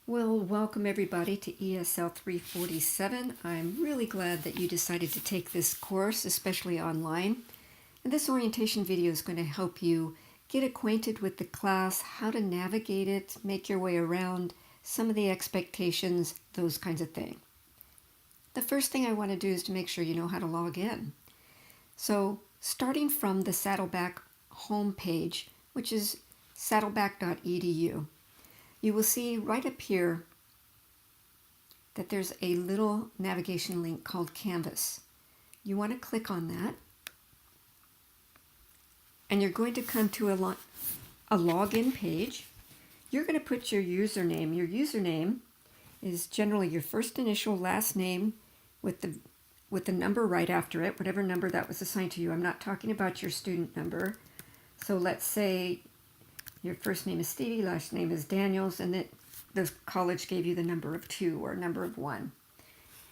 Well, welcome everybody to ESL347. I'm really glad that you decided to take this course, especially online. And this orientation video is going to help you get acquainted with the class, how to navigate it, make your way around, some of the expectations, those kinds of things. The first thing I want to do is to make sure you know how to log in. So starting from the Saddleback home page, which is saddleback.edu, you will see right up here that there's a little navigation link called Canvas. You want to click on that, and you're going to come to a login page. You're going to put your username. Your username is generally your first initial, last name with the number right after it, whatever number that was assigned to you. I'm not talking about your student number. So let's say your first name is Stevie, last name is Daniels, and that the college gave you the number of 2 or number of 1.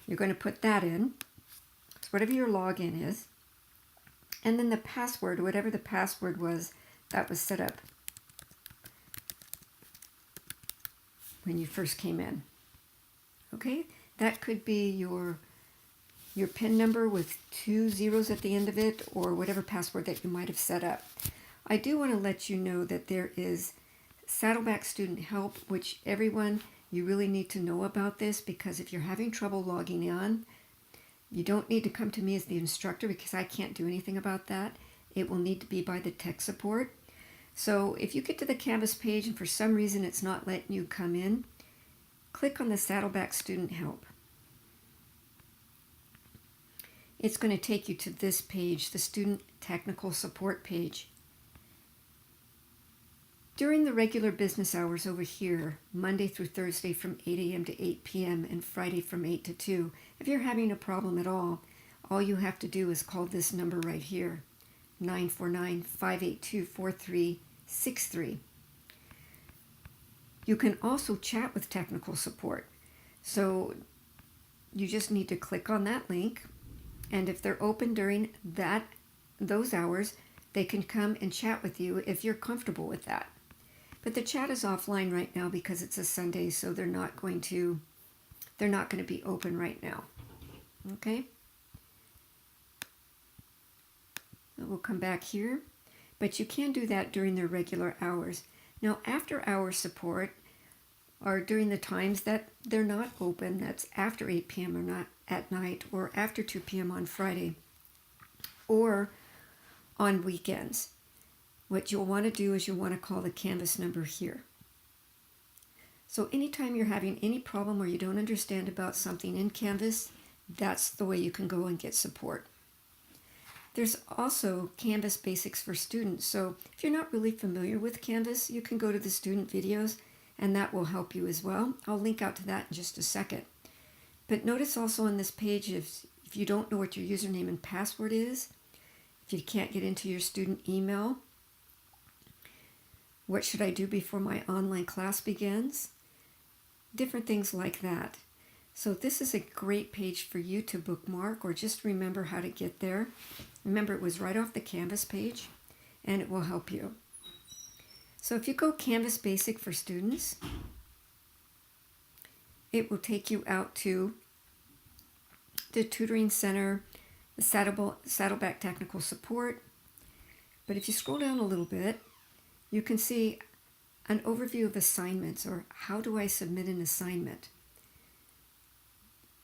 You're going to put that in, so whatever your login is, and then the password, whatever the password was that was set up when you first came in. Okay, that could be your PIN number with 2 zeros at the end of it, or whatever password that you might have set up. I do want to let you know that there is Saddleback Student Help, which everyone, you really need to know about this, because if you're having trouble logging on, you don't need to come to me as the instructor because I can't do anything about that. It will need to be by the tech support. So if you get to the Canvas page and for some reason it's not letting you come in, click on the Saddleback Student Help. It's going to take you to this page, the Student Technical Support page. During the regular business hours over here, Monday through Thursday from 8 a.m. to 8 p.m. and Friday from 8 to 2, if you're having a problem at all you have to do is call this number right here, 949-582-4363. You can also chat with technical support. So you just need to click on that link, and if they're open during those hours, they can come and chat with you if you're comfortable with that. But the chat is offline right now because it's a Sunday, so they're not going to be open right now. Okay? We'll come back here, but you can do that during their regular hours. Now, after hour support are during the times that they're not open, that's after 8 p.m. or not at night, or after 2 p.m. on Friday, or on weekends. What you'll want to do is you'll want to call the Canvas number here. So anytime you're having any problem or you don't understand about something in Canvas, that's the way you can go and get support. There's also Canvas Basics for Students. So if you're not really familiar with Canvas, you can go to the student videos and that will help you as well. I'll link out to that in just a second. But notice also on this page, if you don't know what your username and password is, if you can't get into your student email, what should I do before my online class begins? Different things like that. So this is a great page for you to bookmark or just remember how to get there. Remember, it was right off the Canvas page, and it will help you. So if you go Canvas Basic for Students, it will take you out to the Tutoring Center, the Saddleback Technical Support. But if you scroll down a little bit, you can see an overview of assignments, or how do I submit an assignment?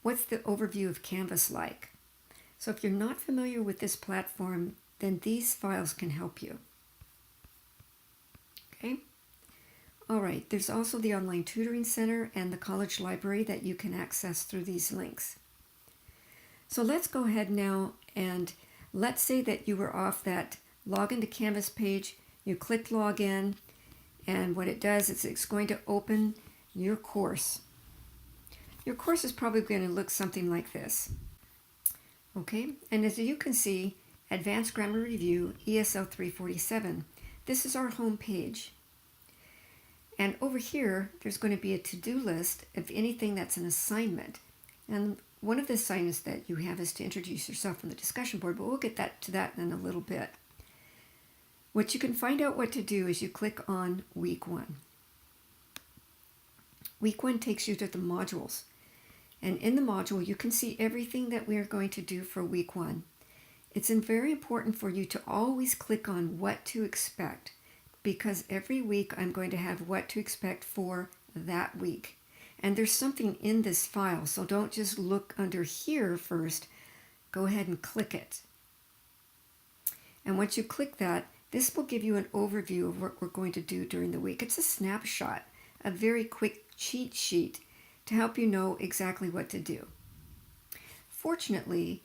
What's the overview of Canvas like? So if you're not familiar with this platform, then these files can help you. Okay? All right, there's also the Online Tutoring Center and the College Library that you can access through these links. So let's go ahead now, and let's say that you were off that login to Canvas page. You click login, and what it does is it's going to open your course. Your course is probably going to look something like this. Okay, and as you can see, Advanced Grammar Review, ESL347. This is our home page. And over here, there's going to be a to-do list of anything that's an assignment. And one of the assignments that you have is to introduce yourself on the discussion board, but we'll get to that in a little bit. What you can find out what to do is you click on week 1. Week 1 takes you to the modules. And in the module, you can see everything that we are going to do for week 1. It's very important for you to always click on what to expect, because every week I'm going to have what to expect for that week. And there's something in this file, so don't just look under here first. Go ahead and click it. And once you click that, this will give you an overview of what we're going to do during the week. It's a snapshot, a very quick cheat sheet to help you know exactly what to do. Fortunately,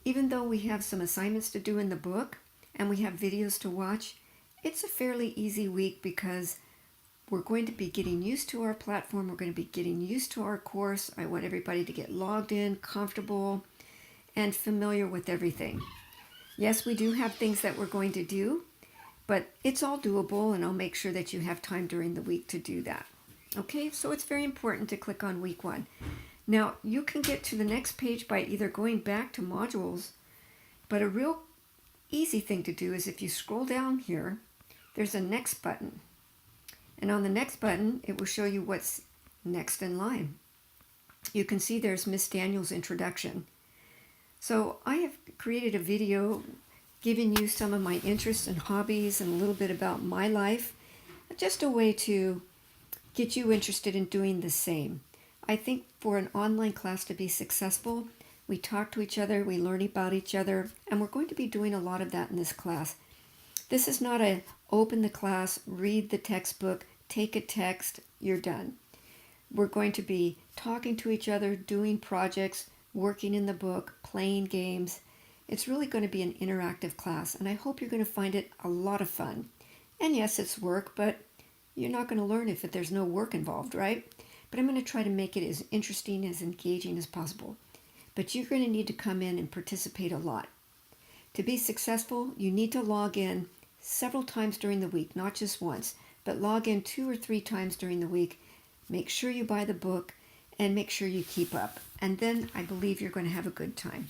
even though we have some assignments to do in the book and we have videos to watch, it's a fairly easy week because we're going to be getting used to our platform. We're going to be getting used to our course. I want everybody to get logged in, comfortable, and familiar with everything. Yes, we do have things that we're going to do, but it's all doable, and I'll make sure that you have time during the week to do that. Okay, so it's very important to click on week 1. Now, you can get to the next page by either going back to modules, but a real easy thing to do is if you scroll down here, there's a next button. And on the next button, it will show you what's next in line. You can see there's Miss Daniel's introduction. So I have created a video giving you some of my interests and hobbies and a little bit about my life, just a way to get you interested in doing the same. I think for an online class to be successful, we talk to each other, we learn about each other, and we're going to be doing a lot of that in this class. This is not a open the class, read the textbook, take a text, you're done. We're going to be talking to each other, doing projects, working in the book, playing games. It's really going to be an interactive class, and I hope you're going to find it a lot of fun. And yes, it's work, but you're not going to learn if there's no work involved, right? But I'm going to try to make it as interesting, as engaging as possible. But you're going to need to come in and participate a lot. To be successful, you need to log in several times during the week, not just once, but log in 2 or 3 times during the week. Make sure you buy the book and make sure you keep up. And then I believe you're going to have a good time.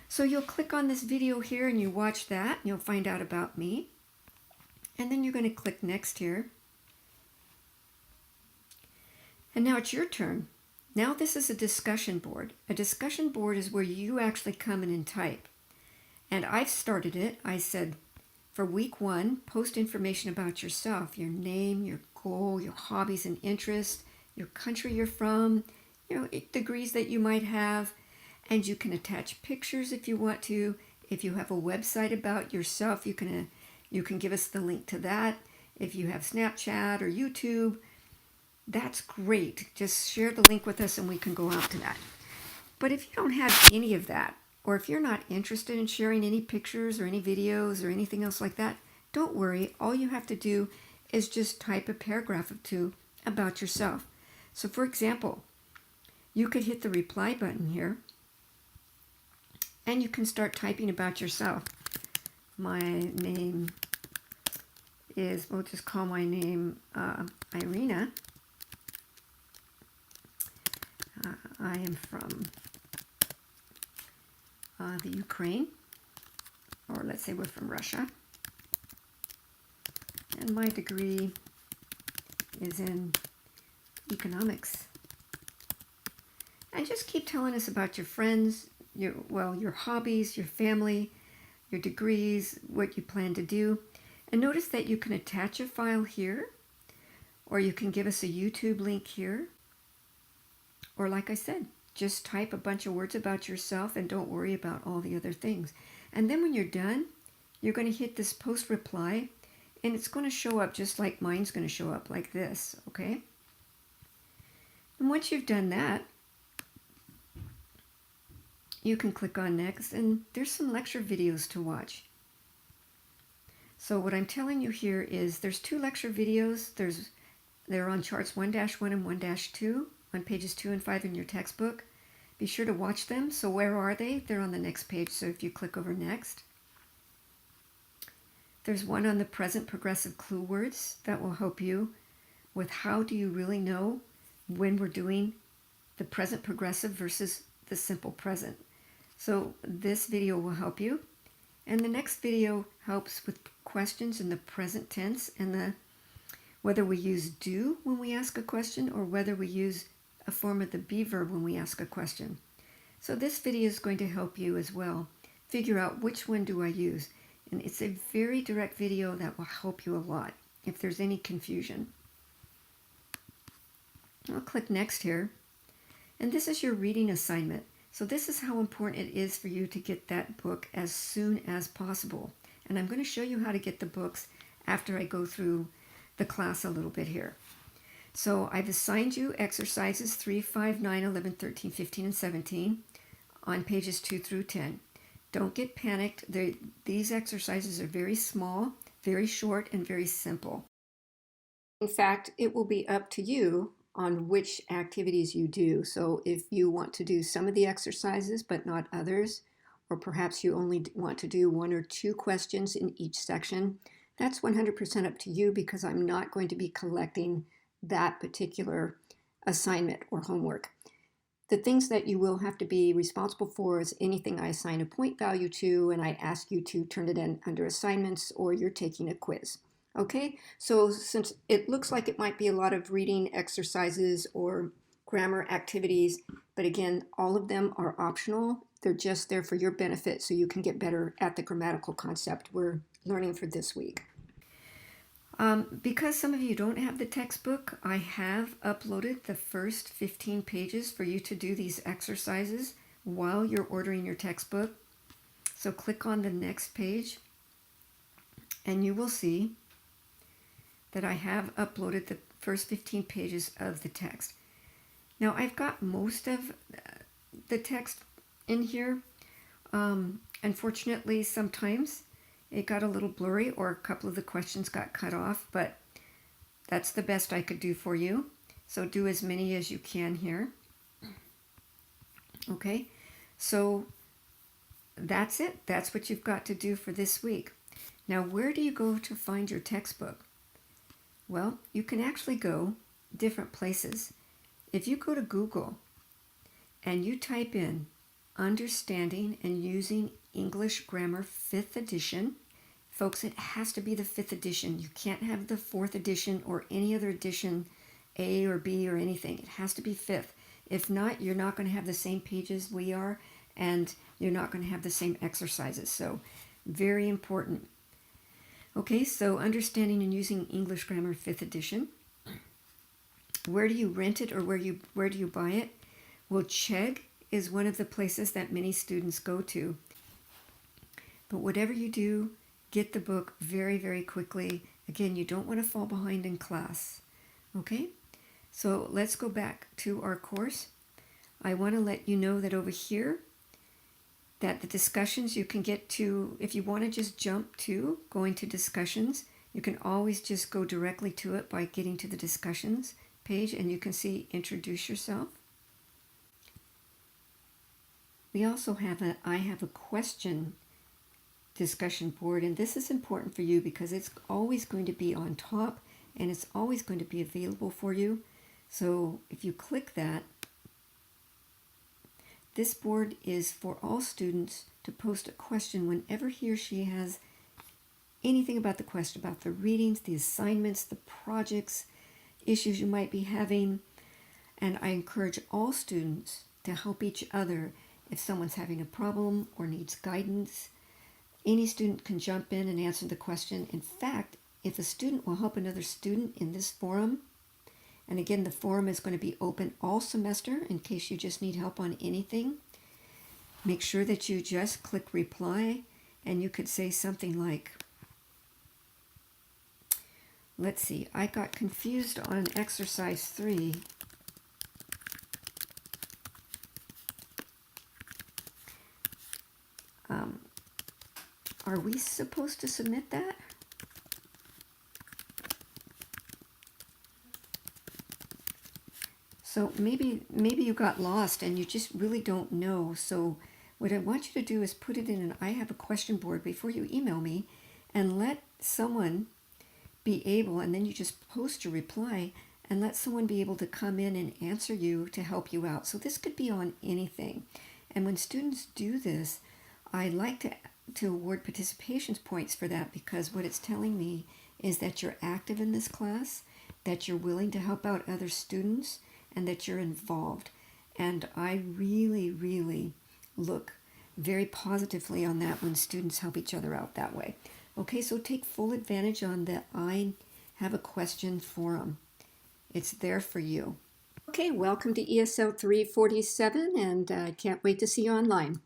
So you'll click on this video here and you watch that, and you'll find out about me. And then you're going to click next here. And now it's your turn. Now this is a discussion board. A discussion board is where you actually come in and type. And I've started it. I said, for week 1, post information about yourself, your name, your goal, your hobbies and interests, your country you're from, degrees that you might have, and you can attach pictures if you want to. If you have a website about yourself, you can give us the link to that. If you have Snapchat or YouTube, that's great. Just share the link with us and we can go out to that. But if you don't have any of that, or if you're not interested in sharing any pictures or any videos or anything else like that, don't worry. All you have to do is just type a paragraph or 2 about yourself. So for example, you could hit the reply button here and you can start typing about yourself. My name is, we'll just call my name Irina. I am from the Ukraine, or let's say we're from Russia. And my degree is in economics. And just keep telling us about your friends, your hobbies, your family, your degrees, what you plan to do. And notice that you can attach a file here, or you can give us a YouTube link here. Or like I said, just type a bunch of words about yourself and don't worry about all the other things. And then when you're done, you're going to hit this post reply, and it's going to show up just like mine's going to show up, like this, okay? And once you've done that, you can click on next, and there's some lecture videos to watch. So what I'm telling you here is there's 2 lecture videos. They're on charts 1-1 and 1-2 on pages 2 and 5 in your textbook. Be sure to watch them. So where are they? They're on the next page. So if you click over next, there's one on the present progressive clue words that will help you with how do you really know when we're doing the present progressive versus the simple present. So this video will help you. And the next video helps with questions in the present tense and whether we use do when we ask a question or whether we use a form of the be verb when we ask a question. So this video is going to help you as well figure out which one do I use. And it's a very direct video that will help you a lot if there's any confusion. I'll click next here. And this is your reading assignment. So this is how important it is for you to get that book as soon as possible. And I'm going to show you how to get the books after I go through the class a little bit here. So I've assigned you exercises 3, 5, 9, 11, 13, 15, and 17 on pages 2 through 10. Don't get panicked. These exercises are very small, very short, and very simple. In fact, it will be up to you on which activities you do. So if you want to do some of the exercises but not others, or perhaps you only want to do 1 or 2 questions in each section, that's 100% up to you because I'm not going to be collecting that particular assignment or homework. The things that you will have to be responsible for is anything I assign a point value to and I ask you to turn it in under assignments or you're taking a quiz. Okay, so since it looks like it might be a lot of reading exercises or grammar activities, but again, all of them are optional. They're just there for your benefit so you can get better at the grammatical concept we're learning for this week. Because some of you don't have the textbook, I have uploaded the first 15 pages for you to do these exercises while you're ordering your textbook. So click on the next page and you will see that I have uploaded the first 15 pages of the text. Now I've got most of the text in here. Unfortunately, sometimes it got a little blurry or a couple of the questions got cut off, but that's the best I could do for you. So do as many as you can here. Okay, so that's it. That's what you've got to do for this week. Now, where do you go to find your textbook? Well, you can actually go different places. If you go to Google and you type in Understanding and Using English Grammar 5th edition, folks, it has to be the 5th edition. You can't have the 4th edition or any other edition, A or B or anything. It has to be 5th. If not, you're not going to have the same pages we are, and you're not going to have the same exercises. So, very important. Okay, so Understanding and Using English Grammar 5th edition. Where do you rent it or where do you buy it? Well, Chegg is one of the places that many students go to. But whatever you do, get the book very, very quickly. Again, you don't want to fall behind in class. Okay? So let's go back to our course. I want to let you know that over here, that the discussions you can get to, if you want to just jump to going to discussions, you can always just go directly to it by getting to the discussions page, and you can see introduce yourself. We also have I have a question discussion board, and this is important for you because it's always going to be on top and it's always going to be available for you. So if you click that, this board is for all students to post a question whenever he or she has anything about the question, about the readings, the assignments, the projects, issues you might be having. And I encourage all students to help each other if someone's having a problem or needs guidance. Any student can jump in and answer the question. In fact, if a student will help another student in this forum, and again, the forum is going to be open all semester in case you just need help on anything, make sure that you just click reply, and you could say something like, let's see, I got confused on exercise 3. Are we supposed to submit that? So maybe you got lost and you just really don't know. So what I want you to do is put it in an I have a question board before you email me, and let someone be able, and then you just post your reply and let someone be able to come in and answer you to help you out. So this could be on anything. And when students do this, I like to award participation points for that, because what it's telling me is that you're active in this class that you're willing to help out other students, and that you're involved. And I really, really look very positively on that when students help each other out that way. Okay, so take full advantage on the I Have a Question forum. It's there for you. Okay, welcome to ESL 347, and I can't wait to see you online.